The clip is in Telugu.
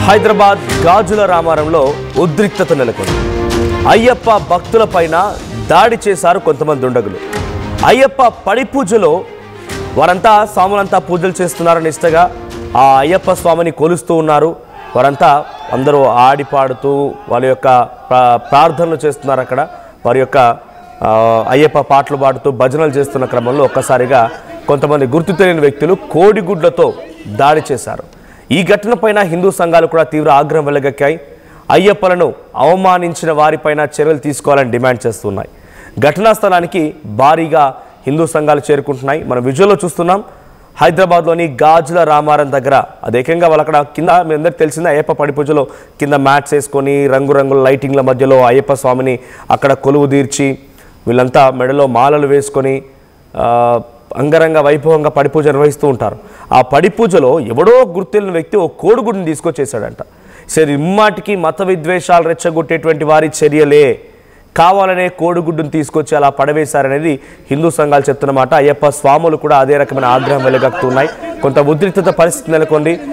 హైదరాబాద్ గాజుల రామారంలో ఉద్రిక్తత నెలకొంది. అయ్యప్ప భక్తులపైన దాడి చేశారు కొంతమంది దుండగులు. అయ్యప్ప పడి పూజలో వారంతా స్వాములంతా పూజలు చేస్తున్నారు. నిష్టగా ఆ అయ్యప్ప స్వామిని కొలుస్తూ ఉన్నారు. వారంతా అందరూ ఆడి పాడుతూ వాళ్ళ యొక్క ప్రార్థనలు చేస్తున్నారు. అక్కడ వారి యొక్క అయ్యప్ప పాటలు పాడుతూ భజనలు చేస్తున్న క్రమంలో ఒక్కసారిగా కొంతమంది గుర్తు తెలియని వ్యక్తులు కోడిగుడ్లతో దాడి చేశారు. ఈ ఘటనపైన హిందూ సంఘాలు కూడా తీవ్ర ఆగ్రహం వెలగక్కాయి. అయ్యప్పలను అవమానించిన వారిపైన చర్యలు తీసుకోవాలని డిమాండ్ చేస్తున్నాయి. ఘటనా స్థలానికి భారీగా హిందూ సంఘాలు చేరుకుంటున్నాయి. మనం విజువల్లో చూస్తున్నాం. హైదరాబాద్లోని గాజుల రామారం దగ్గర అదేకంగా వాళ్ళు అక్కడ కింద మీ అందరికీ తెలిసిందే అయ్యప్ప పడి పూజలో కింద మ్యాట్స్ వేసుకొని రంగురంగుల లైటింగ్ల మధ్యలో అయ్యప్ప స్వామిని అక్కడ కొలువు తీర్చి వీళ్ళంతా మెడలో మాలలు వేసుకొని అంగరంగ వైభవంగా పడి పూజ నిర్వహిస్తూ ఉంటారు. ఆ పడి పూజలో ఎవడో గుర్తెలిన వ్యక్తి ఓ కోడిగుడ్డుని తీసుకొచ్చేసాడంట. సరే, ఇమ్మాటికి మత విద్వేషాలు రెచ్చగొట్టేటువంటి వారి చర్యలే. కావాలనే కోడిగుడ్డును తీసుకొచ్చి అలా పడవేశారనేది హిందూ సంఘాలు చెప్తున్నమాట. అయ్యప్ప స్వాములు కూడా అదే రకమైన ఆగ్రహం వెలగక్కుతున్నాయి. కొంత ఉద్రిక్తత పరిస్థితి నెలకొంది.